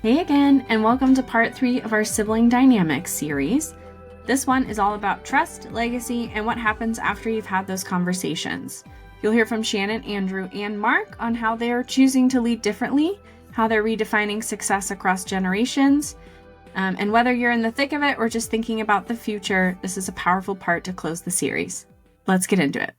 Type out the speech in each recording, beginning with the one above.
Hey again, and welcome to part 3 of our Sibling Dynamics series. This one is all about trust, legacy, and what happens after you've had those conversations. You'll hear from Shannon, Andrew, and Mark on how they're choosing to lead differently, how they're redefining success across generations, and whether you're in the thick of it or just thinking about the future, this is a powerful part to close the series. Let's get into it.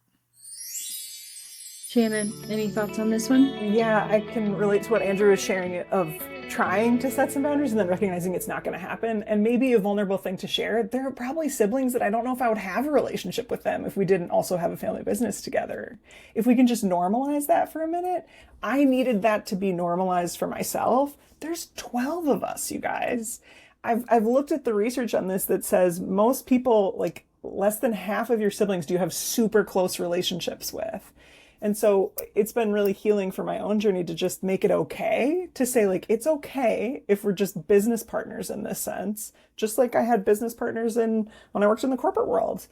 Shannon, any thoughts on this one? Yeah, I can relate to what Andrew was sharing of trying to set some boundaries and then recognizing it's not going to happen. And maybe a vulnerable thing to share. There are probably siblings that I don't know if I would have a relationship with them if we didn't also have a family business together. If we can just normalize that for a minute, I needed that to be normalized for myself. There's 12 of us, you guys. I've looked at the research on this that says most people, like less than half of your siblings, do you have super close relationships with. And so it's been really healing for my own journey to just make it okay to say, like, it's okay if we're just business partners in this sense, just like I had business partners in when I worked in the corporate world.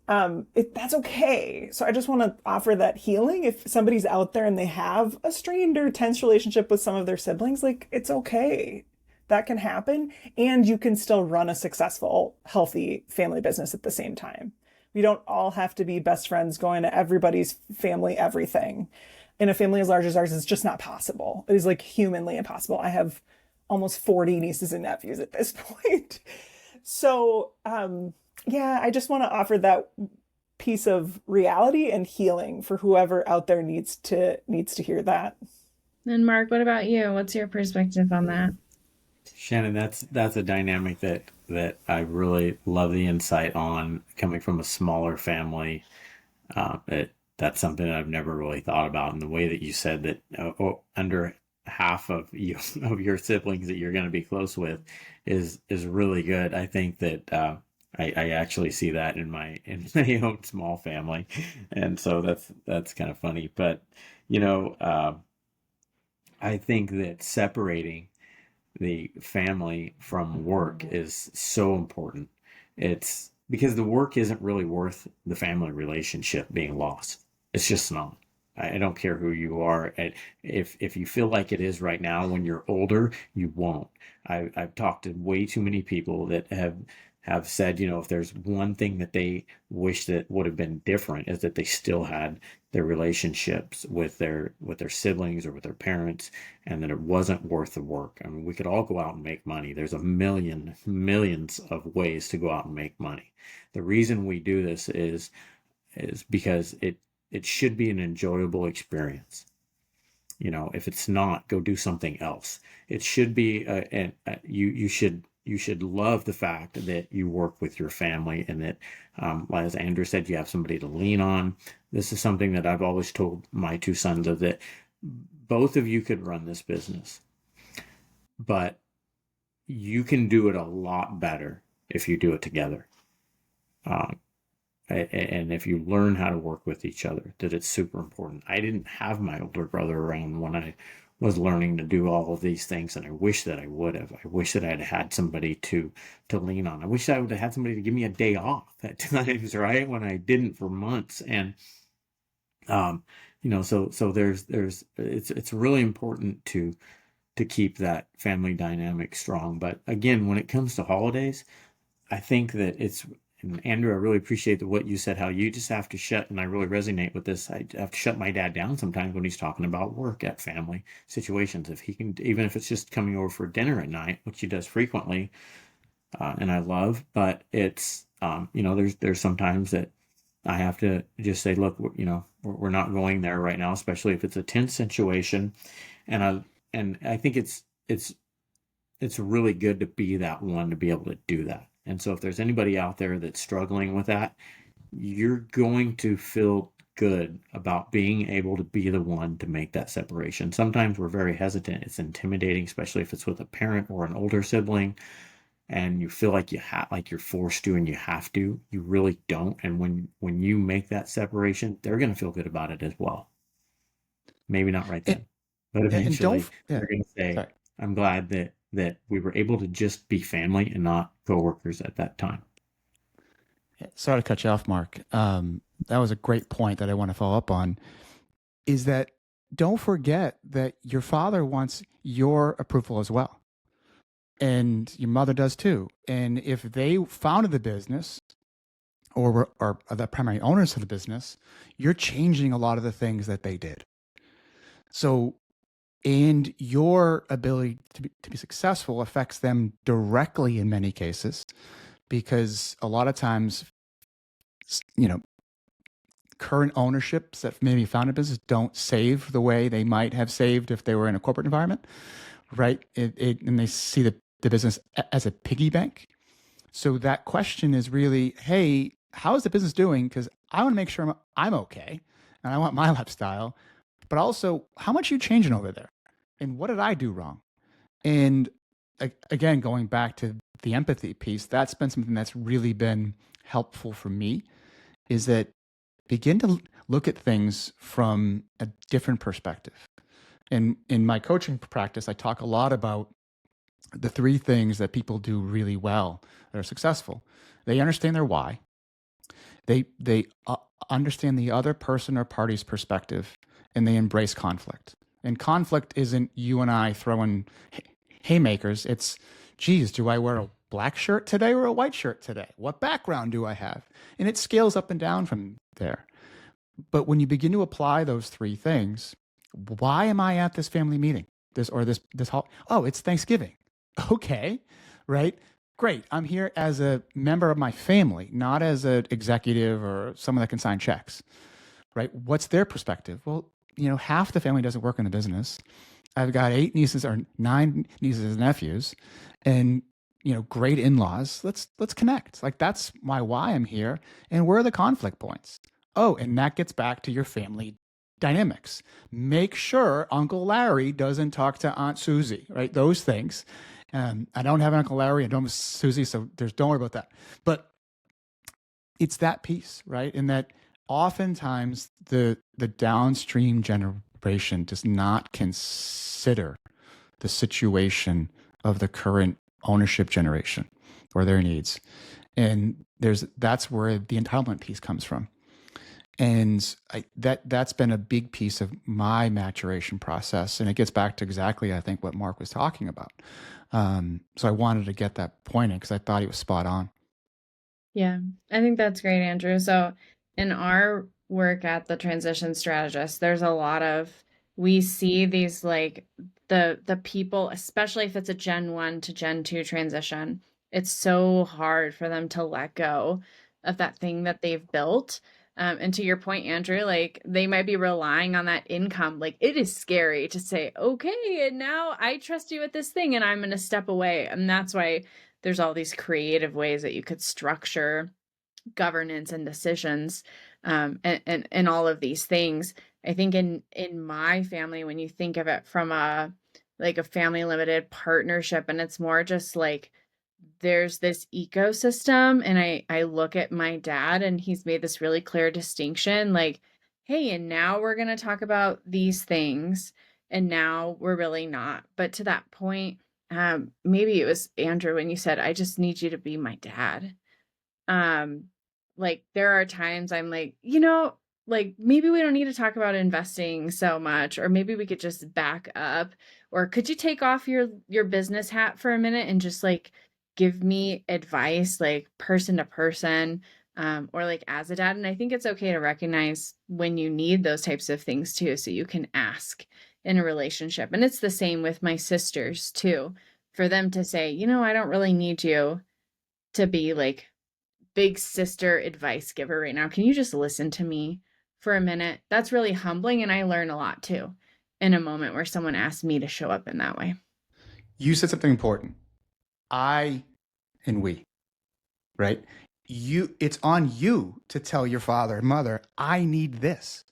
That's okay. So I just want to offer that healing. If somebody's out there and they have a strained or tense relationship with some of their siblings, like, it's okay. That can happen. And you can still run a successful, healthy family business at the same time. We don't all have to be best friends going to everybody's family everything. In a family as large as ours, it's just not possible. It is like humanly impossible. I have almost 40 nieces and nephews at this point. So, yeah, I just want to offer that piece of reality and healing for whoever out there needs to hear that. And Mark, what about you? What's your perspective on that? Shannon, that's a dynamic that I really love the insight on coming from a smaller family. That's something that I've never really thought about. And the way that you said that under half of you of your siblings that you're going to be close with is really good. I think that I actually see that in my own small family, and so that's kind of funny. But you know, I think that separating the family from work is so important. It's because the work isn't really worth the family relationship being lost. It's just not. I don't care who you are. If you feel like it is right now, when you're older, you won't. I've talked to way too many people that have said, if there's one thing that they wish that would have been different is that they still had their relationships with their siblings or with their parents, and that it wasn't worth the work. I mean, we could all go out and make money. There's millions of ways to go out and make money. The reason we do this is because it should be an enjoyable experience. If it's not, go do something else. It should be, you should love the fact that you work with your family, and that, as Andrew said, you have somebody to lean on. This is something that I've always told my two sons of, that both of you could run this business, but you can do it a lot better if you do it together. Um, and if you learn how to work with each other, that it's super important. I didn't have my older brother around when I was learning to do all of these things, and I wish that I would have. I wish that I'd had somebody to lean on. I wish I would have had somebody to give me a day off at times, right? When I didn't for months. And um, so it's really important to keep that family dynamic strong. But again, when it comes to holidays, I think that and Andrew, I really appreciate what you said, how you just have to shut, and I really resonate with this. I have to shut my dad down sometimes when he's talking about work at family situations. If he can, even if it's just coming over for dinner at night, which he does frequently, and I love, but it's, there's sometimes that I have to just say, look, we're not going there right now, especially if it's a tense situation. And I think it's really good to be that one to be able to do that. And so if there's anybody out there that's struggling with that, you're going to feel good about being able to be the one to make that separation. Sometimes we're very hesitant. It's intimidating, especially if it's with a parent or an older sibling, and you feel like like you're forced to and you have to. You really don't. And when you make that separation, they're going to feel good about it as well. Maybe not right And, then, but and don't, eventually yeah, they're going to say, sorry. I'm glad that we were able to just be family and not coworkers at that time. Sorry to cut you off, Mark. That was a great point that I want to follow up on. Is that don't forget that your father wants your approval as well. and your mother does too. And if they founded the business or are the primary owners of the business, you're changing a lot of the things that they did. So, and your ability to be successful affects them directly in many cases, because a lot of times, you know, current ownerships that maybe found a business don't save the way they might have saved if they were in a corporate environment, right? And they see the business as a piggy bank. So that question is really, hey, how is the business doing? Because I want to make sure I'm okay, and I want my lifestyle. But also, how much are you changing over there? And what did I do wrong? And again, going back to the empathy piece, that's been something that's really been helpful for me, is that begin to look at things from a different perspective. And in my coaching practice, I talk a lot about the three things that people do really well that are successful. They understand their why. They understand the other person or party's perspective, and they embrace conflict. And conflict isn't you and I throwing haymakers. It's, geez, do I wear a black shirt today or a white shirt today? What background do I have? And it scales up and down from there. But when you begin to apply those three things, why am I at this family meeting? This oh, it's Thanksgiving. Okay, right? Great. I'm here as a member of my family, not as an executive or someone that can sign checks, right? What's their perspective? Well, half the family doesn't work in the business. I've got 8 nieces or 9 nieces and nephews, and great in-laws. Let's connect. Like, that's why I'm here. And where are the conflict points? Oh, and that gets back to your family dynamics. Make sure Uncle Larry doesn't talk to Aunt Susie, right? Those things. I don't have an Uncle Larry. I don't have Susie, so don't worry about that. But it's that piece, right? And that oftentimes the downstream generation does not consider the situation of the current ownership generation or their needs. And that's where the entitlement piece comes from. And that's been a big piece of my maturation process. And it gets back to exactly, I think, what Mark was talking about. So I wanted to get that point in because I thought he was spot on. Yeah, I think that's great, Andrew. So in our work at the Transition Strategist, there's a lot of, we see these like the people, especially if it's a Gen 1 to Gen 2 transition, it's so hard for them to let go of that thing that they've built. And to your point, Andrew, like they might be relying on that income. Like it is scary to say, okay, and now I trust you with this thing and I'm going to step away. And that's why there's all these creative ways that you could structure governance and decisions, and all of these things. I think in my family, when you think of it from a family limited partnership, and it's more just like there's this ecosystem, and I look at my dad and he's made this really clear distinction, like, hey, and now we're going to talk about these things and now we're really not. But to that point, maybe it was Andrew when you said, I just need you to be my dad. Like there are times I'm like, like maybe we don't need to talk about investing so much, or maybe we could just back up, or could you take off your business hat for a minute and just like give me advice, like person to person, or like as a dad. And I think it's okay to recognize when you need those types of things too, so you can ask in a relationship. And it's the same with my sisters too, for them to say, I don't really need you to be like big sister advice giver right now. Can you just listen to me for a minute? That's really humbling. And I learn a lot too in a moment where someone asks me to show up in that way. You said something important. I and we, right? It's on you to tell your father and mother, I need this.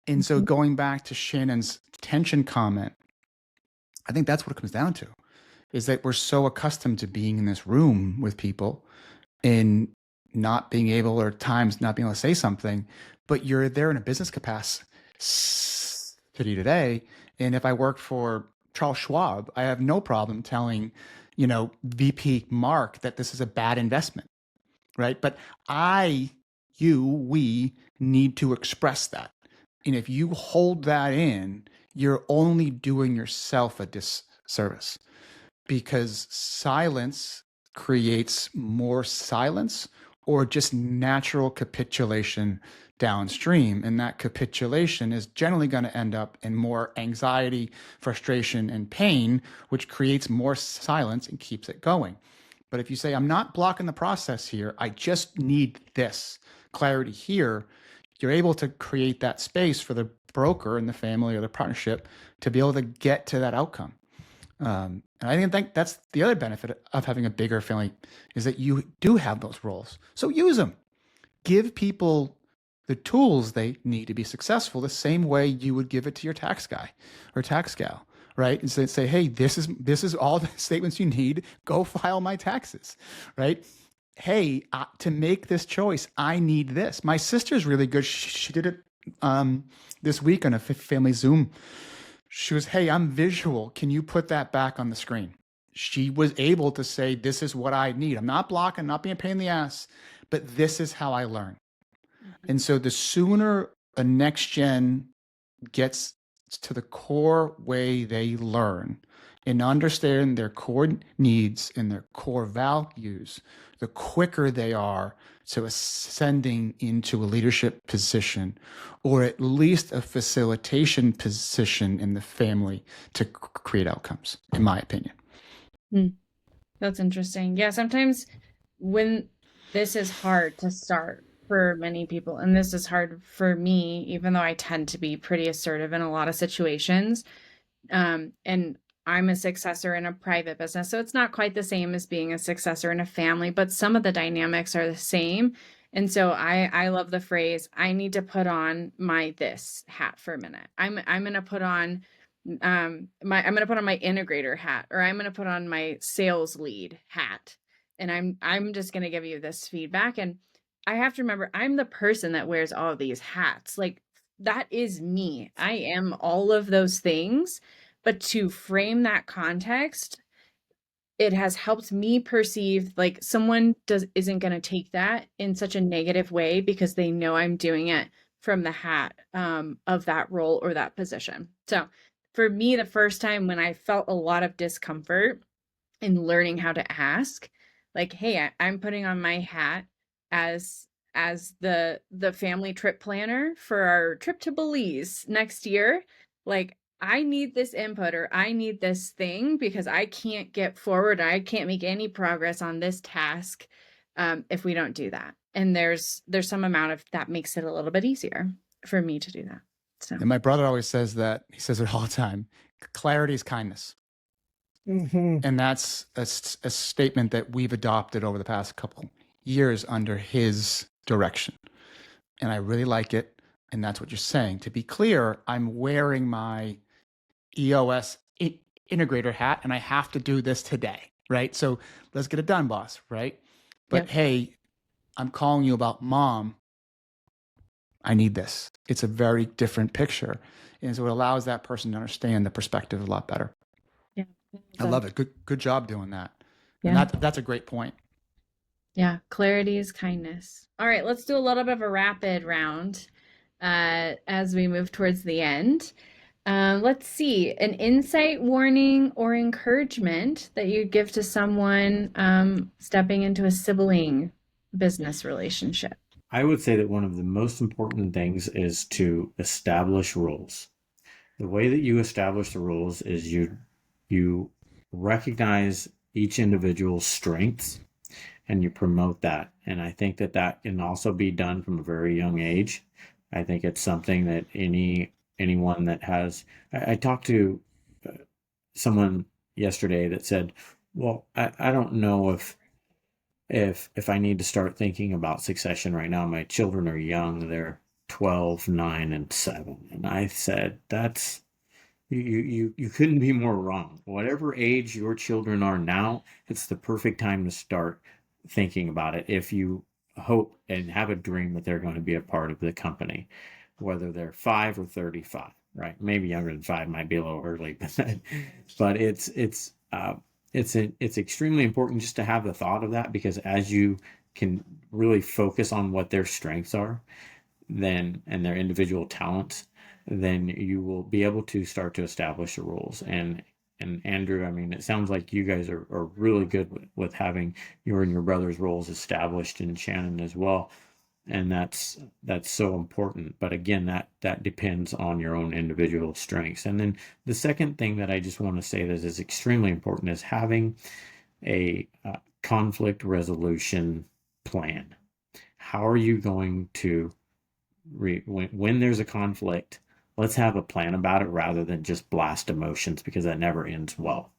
And so going back to Shannon's tension comment, I think that's what it comes down to, is that we're so accustomed to being in this room with people and not being able, or times not being able to say something, but you're there in a business capacity today. And if I worked for Charles Schwab, I have no problem telling, VP Mark that this is a bad investment, right? But we need to express that. And if you hold that in, you're only doing yourself a disservice. because silence creates more silence or just natural capitulation downstream. And that capitulation is generally going to end up in more anxiety, frustration, and pain, which creates more silence and keeps it going. But if you say, I'm not blocking the process here, I just need this clarity here, you're able to create that space for the broker and the family or the partnership to be able to get to that outcome. And I think that's the other benefit of having a bigger family, is that you do have those roles. So use them. Give people the tools they need to be successful the same way you would give it to your tax guy or tax gal, right? And say, hey, this is all the statements you need. Go file my taxes, right? Hey, to make this choice, I need this. My sister's really good. She did it this week on a family Zoom. She was, hey, I'm visual. Can you put that back on the screen? She was able to say, this is what I need. I'm not blocking, not being a pain in the ass, but this is how I learn. And so the sooner a next gen gets to the core way they learn and understand their core needs and their core values, the quicker they are to ascending into a leadership position, or at least a facilitation position in the family to create outcomes, in my opinion. That's interesting. Yeah, sometimes when this is hard to start for many people, and this is hard for me, even though I tend to be pretty assertive in a lot of situations, and I'm a successor in a private business, so it's not quite the same as being a successor in a family, but some of the dynamics are the same. And so I love the phrase, I need to put on my this hat for a minute. I'm gonna put on I'm gonna put on my integrator hat, or I'm gonna put on my sales lead hat, and I'm just gonna give you this feedback. And I have to remember, I'm the person that wears all of these hats. Like, that is me. I am all of those things. But to frame that context, it has helped me perceive like someone isn't going to take that in such a negative way because they know I'm doing it from the hat of that role or that position. So for me, the first time when I felt a lot of discomfort in learning how to ask, like, hey, I'm putting on my hat as the family trip planner for our trip to Belize next year. Like, I need this input, or I need this thing, because I can't get forward. I can't make any progress on this task if we don't do that. And there's some amount of that makes it a little bit easier for me to do that. So. And my brother always says that. He says it all the time. Clarity is kindness. Mm-hmm. And that's a statement that we've adopted over the past couple years under his direction. And I really like it. And that's what you're saying. To be clear, I'm wearing my EOS integrator hat, and I have to do this today, right? So let's get it done, boss, right? But Yep. Hey, I'm calling you about mom. I need this. It's a very different picture. And so it allows that person to understand the perspective a lot better. Yeah. I love it. Good job doing that. Yeah. And that's a great point. Yeah. Clarity is kindness. All right. Let's do a little bit of a rapid round as we move towards the end. Let's see, an insight, warning, or encouragement that you give to someone stepping into a sibling business relationship. I would say that one of the most important things is to establish rules. The way that you establish the rules is you recognize each individual's strengths and you promote that. And I think that can also be done from a very young age. I think it's something that anyone that has, I talked to someone yesterday that said, well, I don't know if I need to start thinking about succession right now. My children are young. They're 12, 9, and 7. And I said, that's, you couldn't be more wrong. Whatever age your children are now, it's the perfect time to start thinking about it. If you hope and have a dream that they're going to be a part of the company, whether they're 5 or 35, right? Maybe younger than 5 might be a little early, but it's extremely important just to have the thought of that, because as you can really focus on what their strengths are, then, and their individual talents, then you will be able to start to establish the rules. And and Andrew, I mean, it sounds like you guys are really good with having your and your brother's roles established, and Shannon as well. And that's so important. But again, that depends on your own individual strengths. And then the second thing that I just want to say that is extremely important is having a conflict resolution plan. How are you going to when there's a conflict, let's have a plan about it rather than just blast emotions, because that never ends well.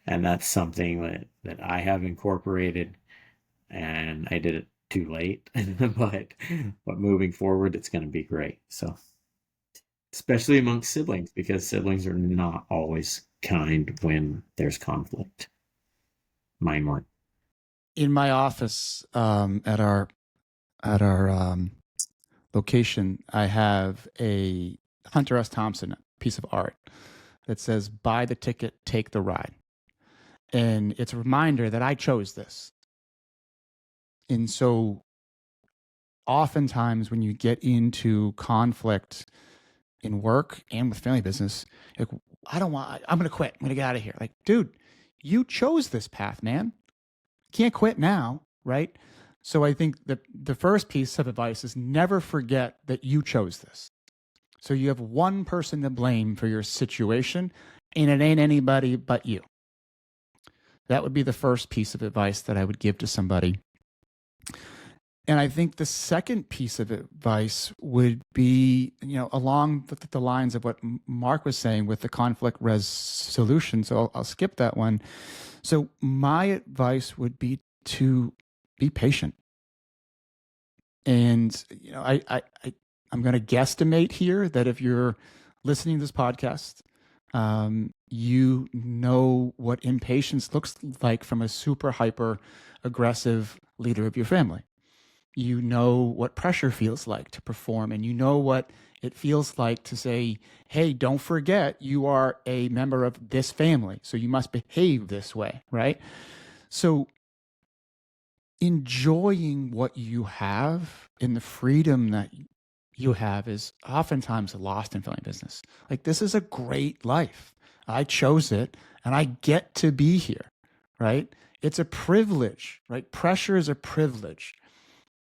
And that's something that I have incorporated, and I did it too late, but moving forward, it's going to be great. So, especially amongst siblings, because siblings are not always kind when there's conflict. Mine weren't. In my office, at our location, I have a Hunter S. Thompson piece of art that says, "Buy the ticket, take the ride." And it's a reminder that I chose this. And so oftentimes when you get into conflict in work and with family business, like, I'm going to quit. I'm going to get out of here. Like, dude, you chose this path, man. Can't quit now, right? So I think the first piece of advice is never forget that you chose this. So you have one person to blame for your situation, and it ain't anybody but you. That would be the first piece of advice that I would give to somebody. And I think the second piece of advice would be, along the lines of what Mark was saying with the conflict resolution. So I'll skip that one. So my advice would be to be patient. And, I'm going to guesstimate here that if you're listening to this podcast, you know what impatience looks like from a super hyper aggressive leader of your family. You know what pressure feels like to perform, and you know what it feels like to say, hey, don't forget you are a member of this family, so you must behave this way, right? So enjoying what you have and the freedom that you have is oftentimes lost in family business. Like, this is a great life. I chose it and I get to be here, right? It's a privilege, right? Pressure is a privilege.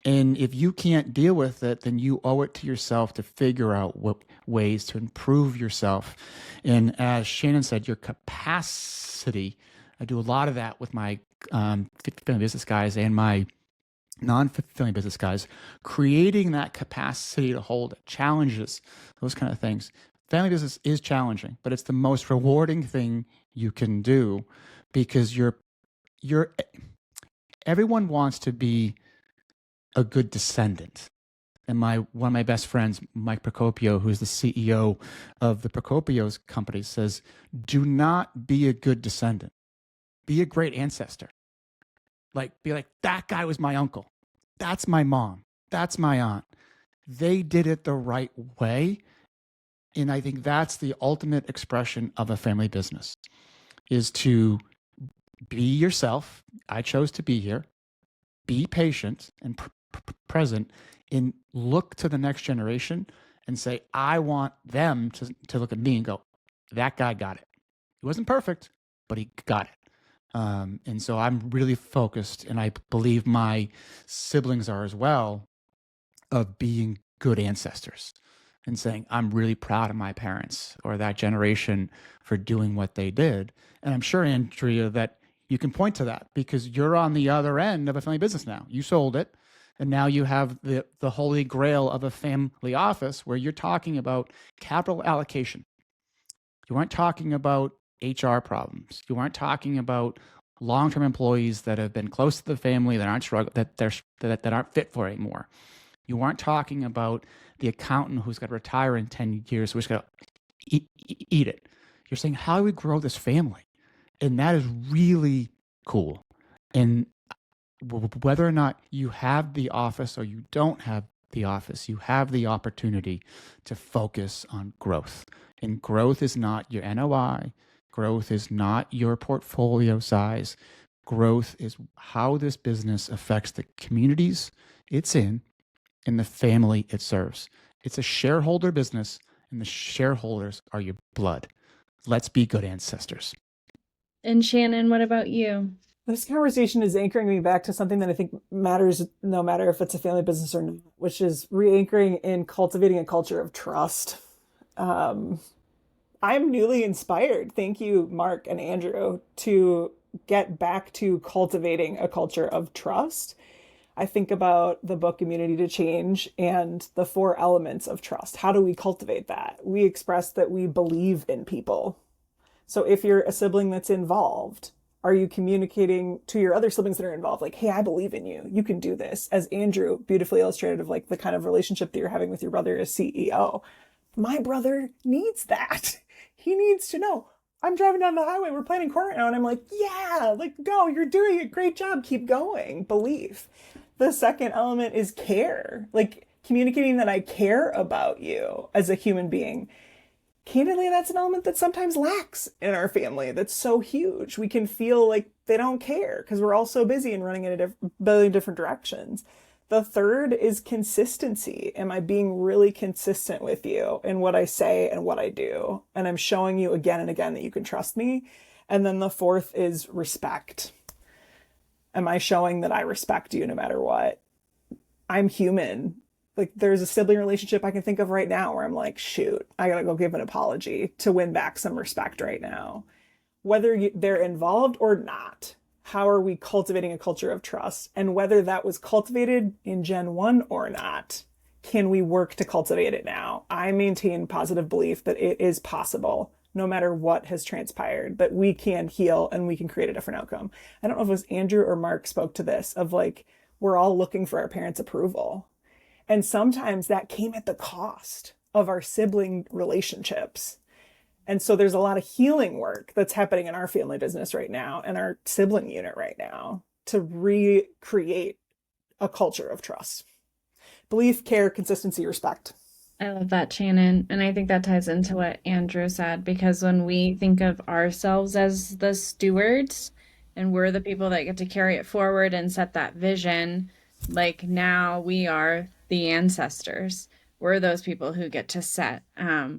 And if you can't deal with it, then you owe it to yourself to figure out what ways to improve yourself. And as Shannon said, your capacity, I do a lot of that with my family business guys and my non-family business guys, creating that capacity to hold it, challenges, those kind of things. Family business is challenging, but it's the most rewarding thing you can do, because everyone wants to be a good descendant. And one of my best friends, Mike Procopio, who's the CEO of the Procopio's company, says, do not be a good descendant. Be a great ancestor. Be like, that guy was my uncle. That's my mom. That's my aunt. They did it the right way. And I think that's the ultimate expression of a family business, is to be yourself. I chose to be here. Be patient and present, and look to the next generation and say, I want them to look at me and go, that guy got it. He wasn't perfect, but he got it. And so I'm really focused, and I believe my siblings are as well, of being good ancestors and saying, I'm really proud of my parents or that generation for doing what they did. And I'm sure, Andrea, that you can point to that because you're on the other end of a family business now. You sold it, and now you have the holy grail of a family office where you're talking about capital allocation. You aren't talking about HR problems. You aren't talking about long-term employees that have been close to the family that aren't fit for it anymore. You aren't talking about the accountant who's got to retire in 10 years, who's got to eat it. You're saying, how do we grow this family? And that is really cool. And whether or not you have the office or you don't have the office, you have the opportunity to focus on growth. And growth is not your NOI. Growth is not your portfolio size. Growth is how this business affects the communities it's in and the family it serves. It's a shareholder business, and the shareholders are your blood. Let's be good ancestors. And Shannon, what about you? This conversation is anchoring me back to something that I think matters no matter if it's a family business or not, which is re-anchoring in cultivating a culture of trust. I'm newly inspired, thank you, Mark and Andrew, to get back to cultivating a culture of trust. I think about the book Immunity to Change and the 4 elements of trust. How do we cultivate that? We express that we believe in people. So if you're a sibling that's involved, are you communicating to your other siblings that are involved, like, hey, I believe in you. You can do this. As Andrew beautifully illustrated of like the kind of relationship that you're having with your brother as CEO. My brother needs that. He needs to know. I'm driving down the highway. We're playing court now. And I'm like, yeah, like, go. You're doing a great job. Keep going. Belief. The second element is care. Like communicating that I care about you as a human being. Candidly, that's an element that sometimes lacks in our family. That's so huge. We can feel like they don't care because we're all so busy and running in a billion different directions. The third is consistency. Am I being really consistent with you in what I say and what I do? And I'm showing you again and again that you can trust me. And then the fourth is respect. Am I showing that I respect you no matter what? I'm human. Like there's a sibling relationship I can think of right now where I'm like, shoot, I gotta go give an apology to win back some respect right now. Whether they're involved or not, how are we cultivating a culture of trust? And whether that was cultivated in Gen 1 or not, can we work to cultivate it now? I maintain positive belief that it is possible, no matter what has transpired, that we can heal and we can create a different outcome. I don't know if it was Andrew or Mark spoke to this of like, we're all looking for our parents' approval. And sometimes that came at the cost of our sibling relationships. And so there's a lot of healing work that's happening in our family business right now and our sibling unit right now to recreate a culture of trust. Belief, care, consistency, respect. I love that, Shannon. And I think that ties into what Andrew said, because when we think of ourselves as the stewards and we're the people that get to carry it forward and set that vision, like now we are the ancestors. We're those people who get to set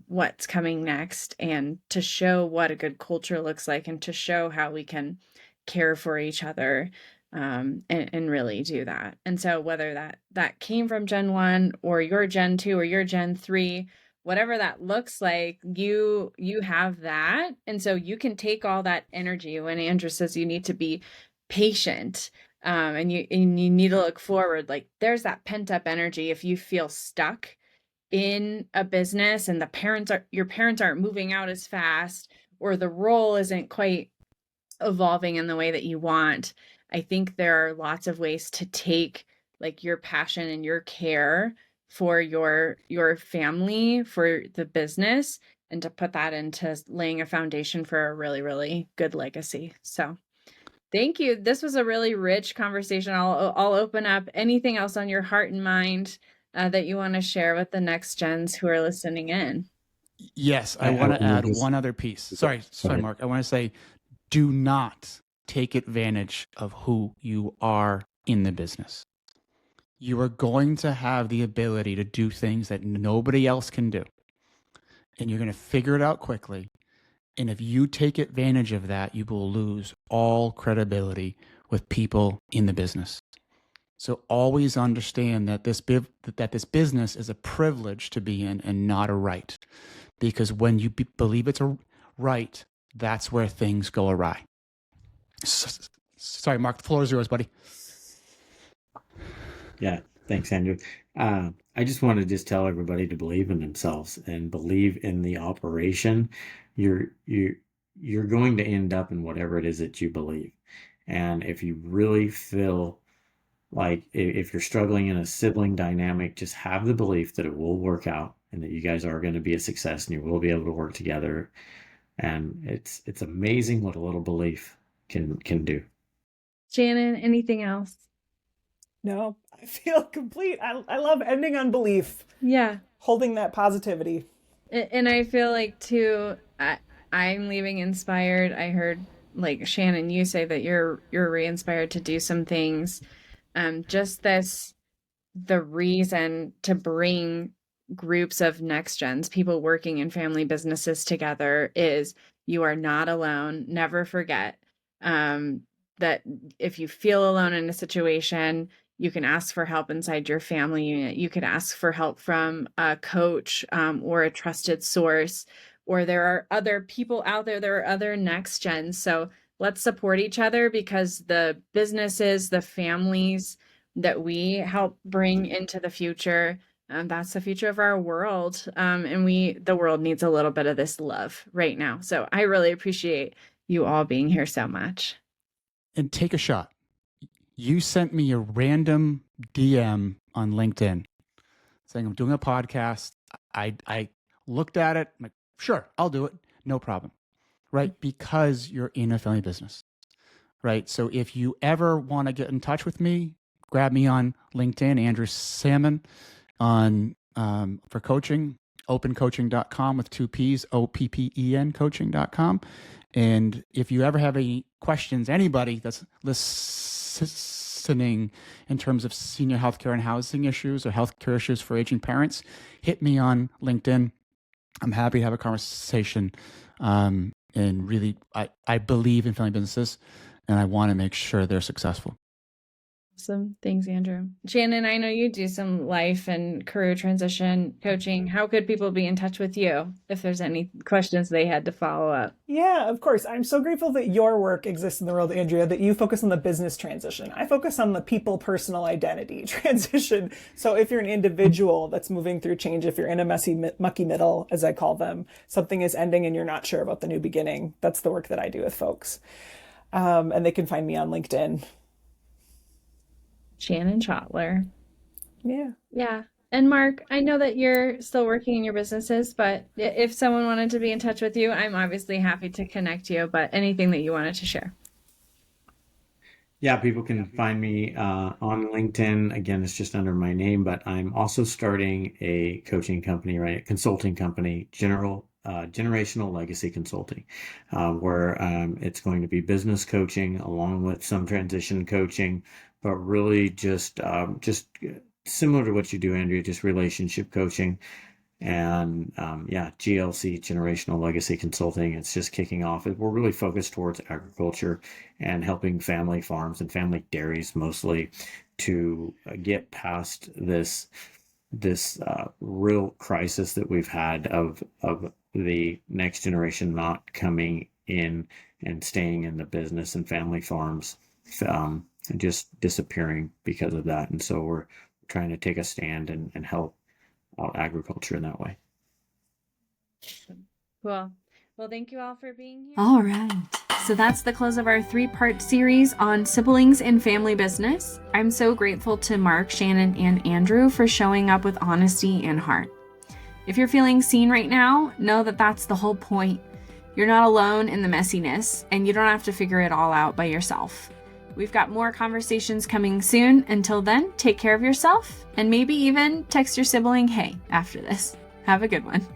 what's coming next and to show what a good culture looks like and to show how we can care for each other and really do that. And so whether that came from Gen 1 or your Gen 2 or your Gen 3, whatever that looks like, you have that. And so you can take all that energy when Andrew says you need to be patient and you need to look forward. Like there's that pent up energy if you feel stuck in a business and your parents aren't moving out as fast or the role isn't quite evolving in the way that you want. I think there are lots of ways to take like your passion and your care for your family, for the business, and to put that into laying a foundation for a really, really good legacy. So thank you. This was a really rich conversation. I'll open up anything else on your heart and mind that you want to share with the next gens who are listening in. Yes, I want to add one other piece. Sorry, Mark. I want to say, do not take advantage of who you are in the business. You are going to have the ability to do things that nobody else can do. And you're going to figure it out quickly. And if you take advantage of that, you will lose all credibility with people in the business. So always understand that this business is a privilege to be in and not a right. Because when you believe it's a right, that's where things go awry. Sorry, Mark, the floor is yours, buddy. Yeah, thanks, Andrew. I just want to just tell everybody to believe in themselves and believe in the operation. You're going to end up in whatever it is that you believe. And if you really feel like if you're struggling in a sibling dynamic, just have the belief that it will work out and that you guys are going to be a success and you will be able to work together. And it's amazing what a little belief can do. Shannon, anything else? No, I feel complete. I love ending on belief. Yeah. Holding that positivity. And I feel like too, I'm leaving inspired. I heard like Shannon, you say that you're re-inspired to do some things. Just the reason to bring groups of next gens, people working in family businesses together, is You are not alone. Never forget that if you feel alone in a situation, you can ask for help inside your family unit. You could ask for help from a coach or a trusted source, or there are other people out there. There are other next gens. So let's support each other, because the businesses, the families that we help bring into the future, that's the future of our world. And the world needs a little bit of this love right now. So I really appreciate you all being here so much. And take a shot. You sent me a random DM on LinkedIn saying, I'm doing a podcast. I looked at it. I'm like, sure, I'll do it. No problem. Right? Because you're in a family business. Right? So if you ever want to get in touch with me, grab me on LinkedIn, Andrew Salmon, on for coaching, opencoaching.com with 2 P's, OPPEN coaching.com. And if you ever have any questions, anybody that's listening in terms of senior healthcare and housing issues or healthcare issues for aging parents, hit me on LinkedIn. I'm happy to have a conversation. And really, I believe in family businesses, and I want to make sure they're successful. Awesome. Thanks, Andrew. Shannon, I know you do some life and career transition coaching. How could people be in touch with you if there's any questions they had to follow up? Yeah, of course. I'm so grateful that your work exists in the world, Andrea, that you focus on the business transition. I focus on the people personal identity transition. So if you're an individual that's moving through change, if you're in a messy, mucky middle, as I call them, something is ending and you're not sure about the new beginning, that's the work that I do with folks. And they can find me on LinkedIn. Shannon Schottler. Yeah. Yeah. And Mark, I know that you're still working in your businesses, but if someone wanted to be in touch with you, I'm obviously happy to connect you, but anything that you wanted to share. Yeah, people can find me on LinkedIn. Again, it's just under my name, but I'm also starting a coaching company, right? A consulting company, generational legacy consulting, where it's going to be business coaching along with some transition coaching, but really just similar to what you do, Andrea, just relationship coaching. And GLC, Generational Legacy Consulting, it's just kicking off. We're really focused towards agriculture and helping family farms and family dairies mostly to get past this real crisis that we've had of the next generation not coming in and staying in the business, and family farms and just disappearing because of that. And so we're trying to take a stand and help agriculture in that way. Cool. Well, thank you all for being here. All right. So that's the close of our 3-part series on siblings and family business. I'm so grateful to Mark, Shannon, and Andrew for showing up with honesty and heart. If you're feeling seen right now, know that that's the whole point. You're not alone in the messiness, and you don't have to figure it all out by yourself. We've got more conversations coming soon. Until then, take care of yourself, and maybe even text your sibling, hey, after this. Have a good one.